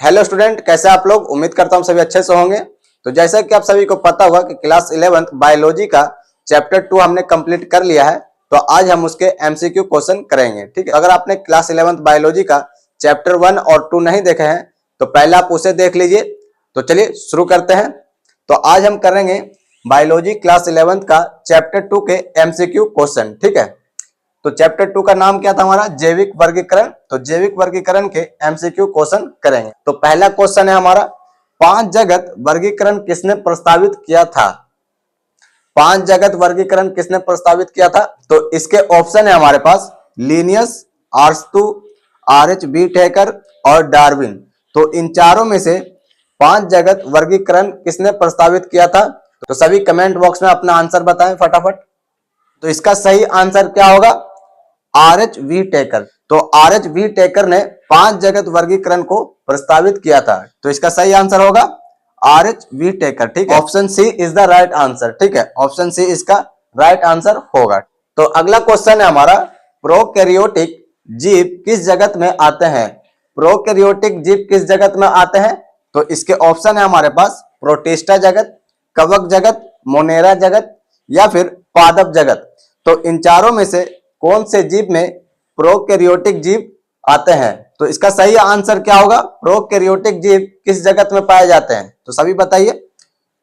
Hello student, कैसे आप लोग। उम्मीद करता हूँ सभी अच्छे से होंगे। तो जैसा कि आप सभी को पता होगा कि क्लास 11th बायोलॉजी का चैप्टर 2 हमने कंप्लीट कर लिया है। तो आज हम उसके एमसीक्यू क्वेश्चन करेंगे। ठीक है, अगर आपने क्लास 11th बायोलॉजी का चैप्टर 1 और 2 नहीं देखे हैं तो पहले आप उसे देख लीजिए। तो चलिए शुरू करते हैं। तो आज हम करेंगे बायोलॉजी क्लास 11th का चैप्टर 2 के एमसीक्यू क्वेश्चन। ठीक है, तो चैप्टर 2 का नाम क्या था हमारा, जैविक वर्गीकरण। तो जैविक वर्गीकरण के एमसीक्यू क्वेश्चन करेंगे। तो पहला क्वेश्चन है हमारा, 5 जगत वर्गीकरण किसने प्रस्तावित किया था। 5 जगत वर्गीकरण किसने प्रस्तावित किया था। तो इसके ऑप्शन है हमारे पास लिनियस, आर्स्तु, आरएच व्हिटेकर और डार्विन। तो इन चारों में से 5 जगत वर्गीकरण किसने प्रस्तावित किया था। तो सभी कमेंट बॉक्स में अपना आंसर बताएं फटाफट। तो इसका सही आंसर क्या होगा, आरएच व्हिटेकर। तो आरएच व्हिटेकर ने 5 जगत वर्गीकरण को प्रस्तावित किया था। तो इसका सही आंसर होगा आरएच व्हिटेकर। ठीक है, option C is the right answer. ठीक है, ऑप्शन सी इसका राइट आंसर होगा। तो अगला क्वेश्चन है हमारा, प्रोकैरियोटिक जीव किस जगत में आते हैं। प्रोकैरियोटिक जीव किस जगत में आते हैं। तो इसके ऑप्शन है हमारे पास प्रोटिस्टा जगत, कवक जगत, मोनेरा जगत या फिर पादप जगत। तो इन चारों में से कौन से जीव में प्रोकैरियोटिक जीव आते हैं। तो इसका सही आंसर क्या होगा, प्रोकैरियोटिक जीव किस जगत में पाए जाते हैं। तो सभी बताइए।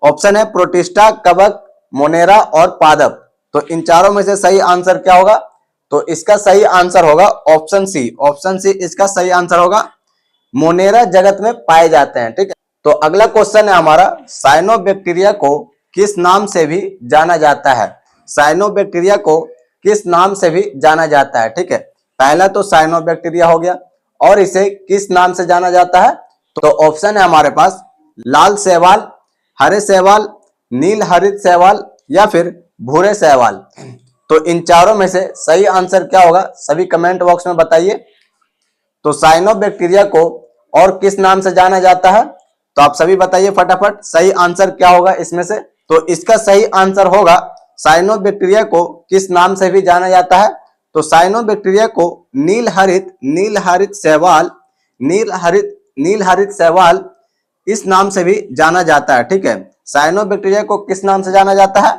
ऑप्शन है प्रोटिस्टा, कवक, मोनेरा और पादप। तो इन चारों में से सही आंसर क्या होगा। तो इसका सही आंसर होगा ऑप्शन सी। ऑप्शन सी इसका सही आंसर होगा, मोनेरा जगत में पाए जाते हैं। ठीक है, तो अगला क्वेश्चन है हमारा, साइनोबैक्टीरिया को किस नाम से भी जाना जाता है। साइनोबैक्टीरिया को किस नाम से भी जाना जाता है। ठीक है, पहला तो साइनोबैक्टीरिया हो गया, और इसे किस नाम से जाना जाता है। तो ऑप्शन है हमारे पास लाल शैवाल, हरे शैवाल, नील हरित शैवाल या फिर भूरे शैवाल। तो इन चारों में से सही आंसर क्या होगा, सभी कमेंट बॉक्स में बताइए। तो साइनोबैक्टीरिया को और किस नाम से जाना जाता है। तो आप सभी बताइए फटाफट, सही आंसर क्या होगा इसमें से। तो इसका सही आंसर होगा, साइनोबैक्टीरिया को किस नाम से भी जाना जाता है। तो साइनोबैक्टीरिया को नील हरित शैवाल, नील हरित शैवाल इस नाम से भी जाना जाता है। ठीक है, साइनोबैक्टीरिया को किस नाम से जाना जाता है।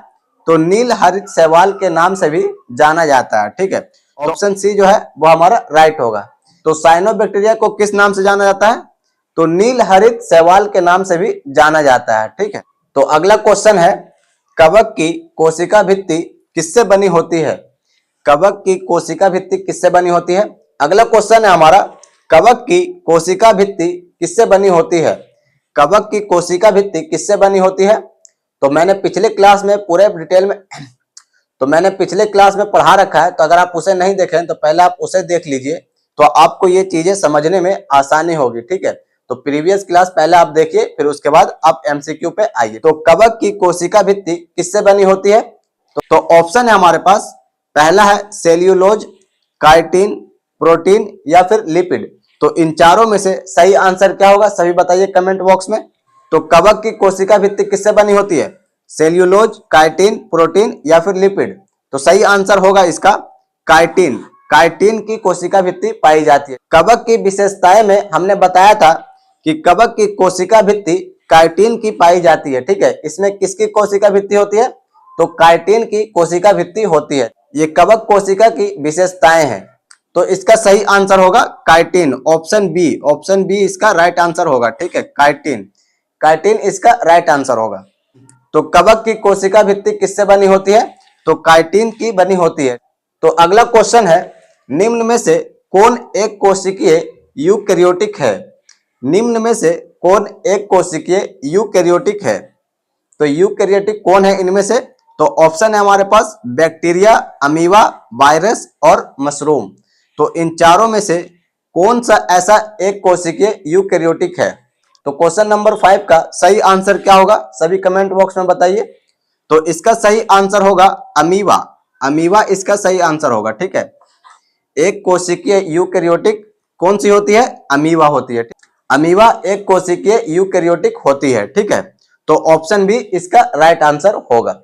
तो नील हरित शैवाल के नाम से भी जाना जाता है। ठीक है, ऑप्शन सी जो है वो हमारा राइट होगा। तो साइनोबैक्टीरिया को किस नाम से जाना जाता है। तो नील हरित शैवाल के नाम से भी जाना जाता है। ठीक है, तो अगला क्वेश्चन है, कवक की कोशिका भित्ति किससे बनी होती है। कवक की कोशिका भित्ति किससे बनी होती है। अगला क्वेश्चन है हमारा, कवक की कोशिका भित्ति किससे बनी होती है। कवक की कोशिका भित्ति किससे बनी होती है। तो मैंने पिछले क्लास में पूरे डिटेल में पढ़ा रखा है। तो अगर आप उसे नहीं देखें तो पहले आप उसे देख लीजिए, तो आपको ये चीजें समझने में आसानी होगी। ठीक है, तो प्रीवियस क्लास पहले आप देखिए, फिर उसके बाद आप एमसीक्यू पे आइए। तो कवक की कोशिका भित्ति किससे बनी होती है। तो ऑप्शन है हमारे पास, पहला है सेल्यूलोज, काइटिन, प्रोटीन या फिर लिपिड। तो इन चारों में से सही आंसर क्या होगा, सभी बताइए कमेंट बॉक्स में। तो कवक की कोशिका भित्ति किससे बनी होती है, सेल्यूलोज, काइटिन, प्रोटीन या फिर लिपिड। तो सही आंसर होगा इसका काइटिन। काइटिन की कोशिका भित्ति पाई जाती है। कवक की विशेषताएं में हमने बताया था कि कवक की कोशिका भित्ति काइटिन की पाई जाती है। ठीक है, इसमें किसकी कोशिका भित्ति होती है। तो काइटिन की कोशिका भित्ति होती है। ये कवक कोशिका की विशेषताएं हैं। तो इसका सही आंसर होगा काइटिन, ऑप्शन बी इसका राइट आंसर होगा। ठीक है, काइटिन इसका राइट आंसर होगा। तो कवक की कोशिका भित्ति किससे बनी होती है। तो काइटिन की बनी होती है। तो अगला क्वेश्चन है, निम्न में से कौन एक कोशिकीय यूकैरियोटिक है। निम्न में से कौन एक कोशिकीय यूकैरियोटिक है। तो यूकैरियोटिक कौन है इनमें से। तो ऑप्शन है हमारे पास बैक्टीरिया, अमीबा, वायरस और मशरूम। तो इन चारों में से कौन सा ऐसा एक कोशिकीय यूकैरियोटिक है। तो क्वेश्चन नंबर 5 का सही आंसर क्या होगा, सभी कमेंट बॉक्स में बताइए। तो इसका सही आंसर होगा अमीबा। अमीबा इसका सही आंसर होगा। ठीक है, एक कोशिकीय यूकैरियोटिक कौन सी होती है, अमीबा होती है। अमीबा एक कोशिकीय यूकैरियोटिक होती है। ठीक है, तो ऑप्शन बी इसका राइट आंसर होगा।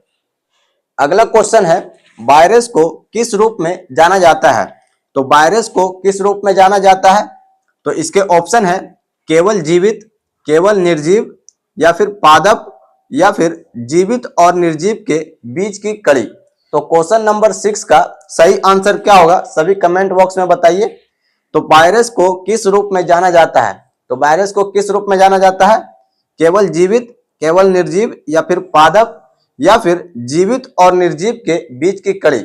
अगला क्वेश्चन है, वायरस को किस रूप में जाना जाता है। तो वायरस को किस रूप में जाना जाता है। तो इसके ऑप्शन है केवल जीवित, केवल निर्जीव, या फिर पादप, या फिर जीवित और निर्जीव के बीच की कड़ी। तो क्वेश्चन नंबर 6 का सही आंसर क्या होगा सभी कमेंट बॉक्स में बताइए। तो वायरस को किस रूप में जाना जाता है? तो वायरस को किस रूप में जाना जाता है? केवल जीवित, केवल निर्जीव, या फिर पादप, या फिर जीवित और निर्जीव के बीच की कड़ी।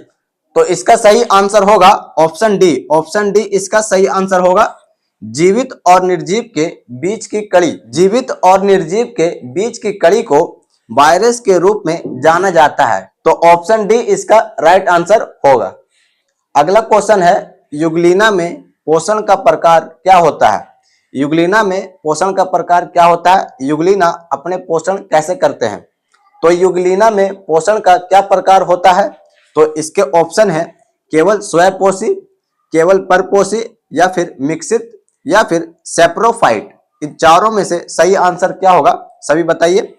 तो इसका सही आंसर होगा ऑप्शन डी। ऑप्शन डी इसका सही आंसर होगा, जीवित और निर्जीव के बीच की कड़ी। जीवित और निर्जीव के बीच की कड़ी को वायरस के रूप में जाना जाता है। तो ऑप्शन डी इसका राइट आंसर होगा। अगला क्वेश्चन है, युग्लिना में पोषण का प्रकार क्या होता है? युग्लिना में पोषण का प्रकार क्या होता है? युग्लिना अपने पोषण कैसे करते हैं? तो युग्लिना में पोषण का क्या प्रकार होता है? तो इसके ऑप्शन है, केवल स्वयंपोषी, केवल परपोषी, या फिर मिश्रित, या फिर सेप्रोफाइट। इन चारों में से सही आंसर क्या होगा सभी बताइए।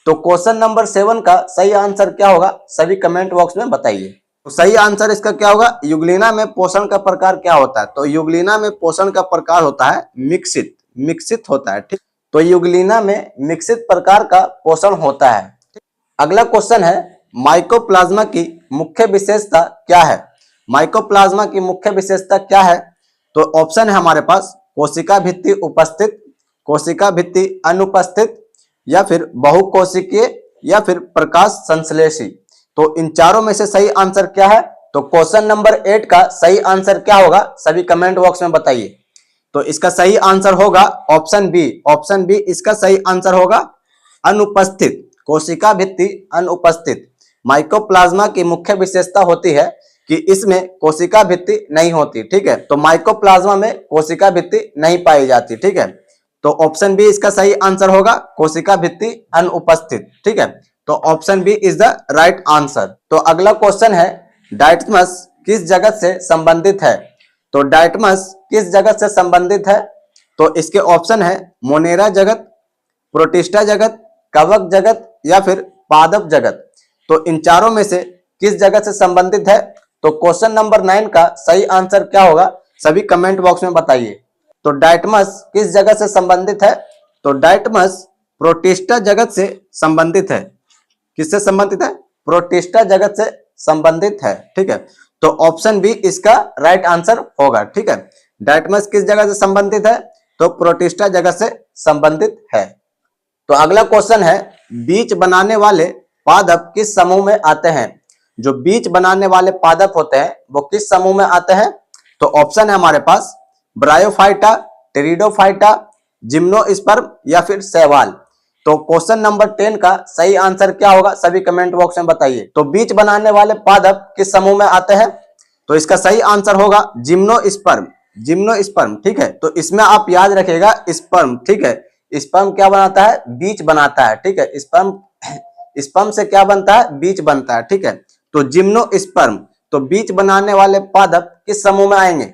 तो क्वेश्चन नंबर 7 का सही आंसर क्या होगा सभी कमेंट बॉक्स में बताइए। तो सही आंसर इसका क्या होगा, युग्लिना में पोषण का प्रकार क्या होता है? तो युग्लिना में पोषण का प्रकार होता है मिश्रित। मिश्रित होता है, ठीक। तो युग्लिना में मिश्रित प्रकार का पोषण होता है। अगला क्वेश्चन है, माइकोप्लाज्मा की मुख्य विशेषता क्या है? माइकोप्लाज्मा की मुख्य विशेषता क्या है? तो ऑप्शन है हमारे पास, कोशिका भित्ति उपस्थित, कोशिका भित्ति अनुपस्थित, या फिर बहुकोशिकीय, या फिर प्रकाश संश्लेषी। तो इन चारों में से सही आंसर क्या है? तो क्वेश्चन नंबर 8 का सही आंसर क्या होगा सभी कमेंट बॉक्स में बताइए। तो इसका सही आंसर होगा ऑप्शन बी। ऑप्शन बी इसका सही आंसर होगा, अनुपस्थित। कोशिका भित्ति अनुपस्थित। माइकोप्लाज्मा की मुख्य विशेषता होती है कि इसमें कोशिका भित्ति नहीं होती, ठीक है। तो माइकोप्लाज्मा में कोशिका भित्ति नहीं पाई जाती, ठीक है। तो ऑप्शन बी इसका सही आंसर होगा, कोशिका भित्ति अनुपस्थित, ठीक है। तो option B is the right answer. तो अगला क्वेश्चन है, डायटमस किस जगत से संबंधित है? तो डायटमस किस जगत से संबंधित है? तो इसके ऑप्शन है, मोनेरा जगत, प्रोटिस्टा जगत, कवक जगत, या फिर पादप जगत। तो इन चारों में से किस जगत से संबंधित है? तो क्वेश्चन नंबर 9 का सही आंसर क्या होगा सभी कमेंट बॉक्स में बताइए। तो डायटमस किस जगत से संबंधित है? तो डायटमस प्रोटिस्टा जगत से संबंधित है। किससे संबंधित है? प्रोटिस्टा जगत से संबंधित है, ठीक है। तो ऑप्शन बी इसका राइट आंसर होगा, ठीक है। डायटमस किस जगह से संबंधित है? तो प्रोटिस्टा जगत से संबंधित है। तो अगला क्वेश्चन है, बीज बनाने वाले पादप किस समूह में आते हैं? जो बीज बनाने वाले पादप होते हैं वो किस समूह में आते हैं? तो ऑप्शन है हमारे पास, ब्रायोफाइटा, टेरिडोफाइटा, जिम्नोस्पर्म, या फिर शैवाल। तो क्वेश्चन नंबर 10 का सही आंसर क्या होगा सभी कमेंट बॉक्स में बताइए। तो बीज बनाने वाले पादप किस समूह में आते हैं? तो इसका सही आंसर होगा जिम्नोस्पर्म। जिम्नोस्पर्म, ठीक है। तो इसमें आप याद रखिएगा स्पर्म, ठीक है। स्पर्म क्या बनाता है? बीज बनाता है, ठीक है। स्पर्म से क्या बनता है? बीज बनता है, ठीक है। तो जिम्नोस्पर्म, तो बीज बनाने वाले पादप किस समूह में आएंगे?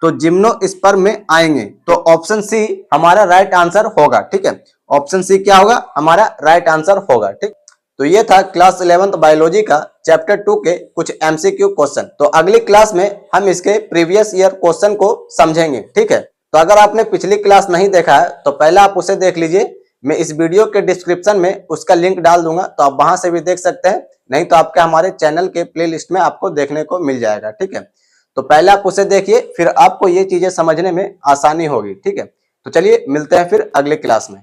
तो जिम्नोस्पर्म में आएंगे। तो ऑप्शन सी हमारा राइट आंसर होगा, ठीक है। ऑप्शन सी क्या होगा? हमारा राइट आंसर होगा, ठीक। तो ये था क्लास 11th बायोलॉजी का चैप्टर 2 के कुछ एमसीक्यू क्वेश्चन। तो अगली क्लास में हम इसके प्रीवियस ईयर क्वेश्चन को समझेंगे, ठीक है। तो अगर आपने पिछली क्लास नहीं देखा है तो पहले आप उसे देख लीजिए। मैं इस वीडियो के डिस्क्रिप्शन में उसका लिंक डाल दूंगा, तो आप वहां से भी देख सकते हैं, नहीं तो आपके हमारे चैनल के प्लेलिस्ट में आपको देखने को मिल जाएगा, ठीक है। तो पहले आप उसे देखिए, फिर आपको ये चीजें समझने में आसानी होगी, ठीक है। तो चलिए मिलते हैं फिर अगले क्लास में।